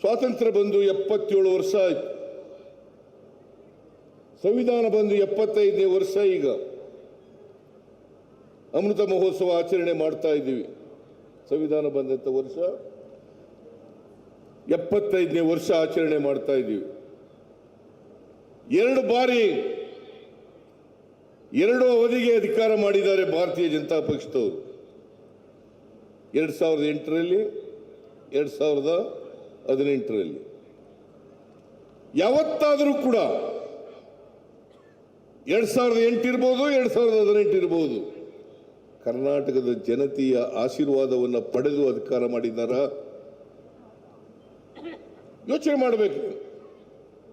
ಸ್ವಾತಂತ್ರ್ಯ ಬಂದು 77 ವರ್ಷ ಆಯ್ತು. ಸಂವಿಧಾನ ಬಂದು 75ನೇ ವರ್ಷ. ಈಗ ಅಮೃತ ಮಹೋತ್ಸವ ಆಚರಣೆ ಮಾಡ್ತಾ ಇದ್ದೀವಿ. ಸಂವಿಧಾನ ಬಂದಂತ ವರ್ಷ 75ನೇ ವರ್ಷ ಆಚರಣೆ ಮಾಡ್ತಾ ಇದ್ದೀವಿ. 2 ಬಾರಿ 2 ಅವಧಿಗೆ ಅಧಿಕಾರ ಮಾಡಿದ್ದಾರೆ ಭಾರತೀಯ ಜನತಾ ಪಕ್ಷದವರು. 2008ರಲ್ಲಿ 2018ರಲ್ಲಿ. ಯಾವತ್ತಾದರೂ ಕೂಡ 2008 ಇರ್ಬೋದು, 2018 ಇರ್ಬೋದು, ಕರ್ನಾಟಕದ ಜನತೆಯ ಆಶೀರ್ವಾದವನ್ನು ಪಡೆದು ಅಧಿಕಾರ ಮಾಡಿದ್ದಾರ? ಯೋಚನೆ ಮಾಡಬೇಕು.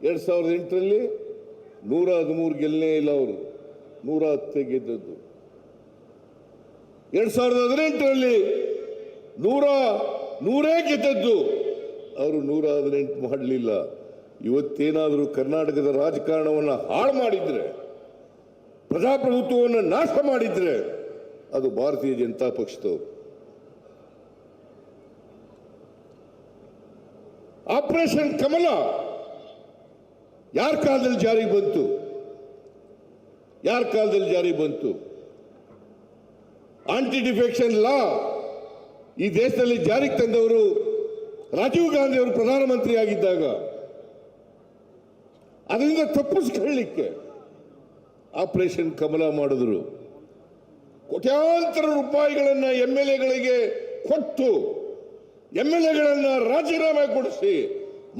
2008ರಲ್ಲಿ 113 ಗೆಲ್ಲನೇ ಇಲ್ಲ, ಅವರು 110 ಗೆದ್ದದ್ದು. 2018ರಲ್ಲಿ 100 ಗೆದ್ದದ್ದು, ಅವರು 118 ಮಾಡಲಿಲ್ಲ. ಇವತ್ತೇನಾದರೂ ಕರ್ನಾಟಕದ ರಾಜಕಾರಣವನ್ನು ಹಾಳು ಮಾಡಿದ್ರೆ, ಪ್ರಜಾಪ್ರಭುತ್ವವನ್ನು ನಾಶ ಮಾಡಿದ್ರೆ ಅದು ಭಾರತೀಯ ಜನತಾ ಪಕ್ಷದವರು. ಆಪರೇಷನ್ ಕಮಲ ಯಾರ ಕಾಲದಲ್ಲಿ ಜಾರಿಗೆ ಬಂತು? ಯಾರ ಕಾಲದಲ್ಲಿ ಜಾರಿಗೆ ಬಂತು? ಆಂಟಿ ಡಿಫೆಕ್ಷನ್ ಲಾ ಈ ದೇಶದಲ್ಲಿ ಜಾರಿಗೆ ತಂದವರು ರಾಜೀವ್ ಗಾಂಧಿ ಅವರು ಪ್ರಧಾನಮಂತ್ರಿ ಆಗಿದ್ದಾಗ. ಅದರಿಂದ ತಪ್ಪಿಸ್ಕೊಳ್ಳಿಕ್ಕೆ ಆಪರೇಷನ್ ಕಮಲ ಮಾಡಿದ್ರು. ಕೋಟ್ಯಾಂತರ ರೂಪಾಯಿಗಳನ್ನು MLAಗಳಿಗೆ ಕೊಟ್ಟು MLAಗಳನ್ನು ರಾಜೀನಾಮೆ ಕೊಡಿಸಿ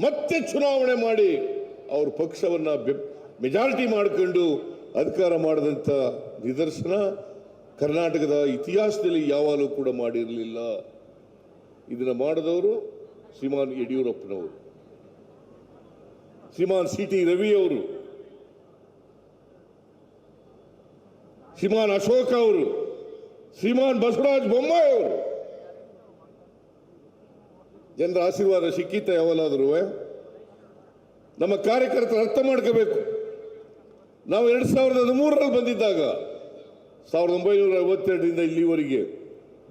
ಮತ್ತೆ ಚುನಾವಣೆ ಮಾಡಿ ಅವ್ರ ಪಕ್ಷವನ್ನ ಮೆಜಾರಿಟಿ ಮಾಡಿಕೊಂಡು ಅಧಿಕಾರ ಮಾಡಿದಂಥ ನಿದರ್ಶನ ಕರ್ನಾಟಕದ ಇತಿಹಾಸದಲ್ಲಿ ಯಾವಾಗಲೂ ಕೂಡ ಮಾಡಿರಲಿಲ್ಲ. ಇದನ್ನು ಮಾಡಿದವರು ಶ್ರೀಮಾನ್ ಯಡಿಯೂರಪ್ಪನವರು, ಶ್ರೀಮಾನ್ CT ರವಿ ಅವರು, ಶ್ರೀಮಾನ್ ಅಶೋಕ್ ಅವರು, ಶ್ರೀಮಾನ್ ಬಸವರಾಜ ಬೊಮ್ಮಾಯಿ ಅವರು. ಜನರ ಆಶೀರ್ವಾದ ಸಿಕ್ಕಿತ್ತ ಯಾವಲ್ಲಾದರೂ? ನಮ್ಮ ಕಾರ್ಯಕರ್ತರು ಅರ್ಥ ಮಾಡ್ಕೋಬೇಕು. ನಾವು 2013ರಲ್ಲಿ ಬಂದಿದ್ದಾಗ 1952ರಿಂದ ಇಲ್ಲಿವರೆಗೆ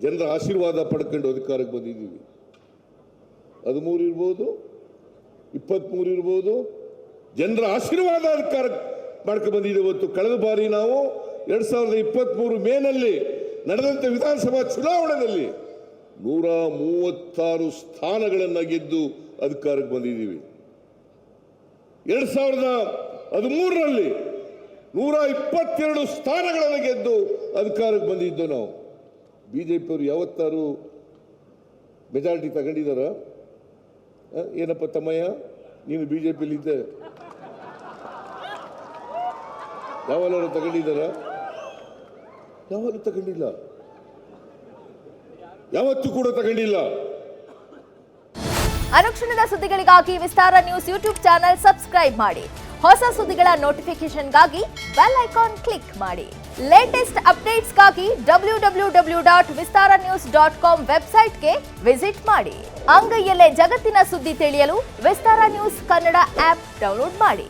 ಜನರ ಆಶೀರ್ವಾದ ಪಡ್ಕೊಂಡು ಅಧಿಕಾರಕ್ಕೆ ಬಂದಿದ್ದೀವಿ. 13 ಇರ್ಬೋದು, 23 ಇರ್ಬೋದು, ಜನರ ಆಶೀರ್ವಾದ ಅಧಿಕಾರ ಮಾಡ್ಕೊಂಡು ಬಂದಿದ್ದೀವಿ. ಇವತ್ತು ಕಳೆದ ಬಾರಿ ನಾವು 2023 ಮೇನಲ್ಲಿ ನಡೆದಂಥ ವಿಧಾನಸಭಾ ಚುನಾವಣೆಯಲ್ಲಿ 136 ಸ್ಥಾನಗಳನ್ನು ಗೆದ್ದು ಅಧಿಕಾರಕ್ಕೆ ಬಂದಿದ್ದೀವಿ. 2013ರಲ್ಲಿ 122 ಸ್ಥಾನಗಳನ್ನು ಗೆದ್ದು ಅಧಿಕಾರಕ್ಕೆ ಬಂದಿದ್ದು ನಾವು. ಬಿಜೆಪಿಯವರು ಯಾವತ್ತಾರು ಮೆಜಾರಿಟಿ ತಗೊಂಡಿದ್ದಾರ? ಏನಪ್ಪ ತಮ್ಮಯ್ಯ, ನೀನು ಬಿಜೆಪಿಯಲ್ಲಿ ಇದ್ದೆ, ಯಾವಾಗಲೂ ತಗೊಂಡಿದ್ದಾರ? ಯಾವಾಗಲೂ ತಗೊಂಡಿಲ್ಲ, ಯಾವತ್ತೂ ಕೂಡ ತಗೊಂಡಿಲ್ಲ. ಅನುಕ್ಷಣದ ಸುದ್ದಿಗಳಿಗಾಗಿ ವಿಸ್ತಾರ ನ್ಯೂಸ್ ಯೂಟ್ಯೂಬ್ ಚಾನೆಲ್ ಸಬ್ಸ್ಕ್ರೈಬ್ ಮಾಡಿ. ಹೊಸ ಸುದ್ದಿಗಳ ನೋಟಿಫಿಕೇಶನ್ಗಾಗಿ ಬೆಲ್ ಐಕಾನ್ ಕ್ಲಿಕ್ ಮಾಡಿ. ಲೇಟೆಸ್ಟ್ ಅಪ್ಡೇಟ್ಸ್ಗಾಗಿ www.vistaranews.com ವೆಬ್ಸೈಟ್ಗೆ ವಿಸಿಟ್ ಮಾಡಿ. ಅಂಗೈಯಲ್ಲೇ ಜಗತ್ತಿನ ಸುದ್ದಿ ತಿಳಿಯಲು ವಿಸ್ತಾರ ನ್ಯೂಸ್ ಕನ್ನಡ ಆಪ್ ಡೌನ್ಲೋಡ್ ಮಾಡಿ.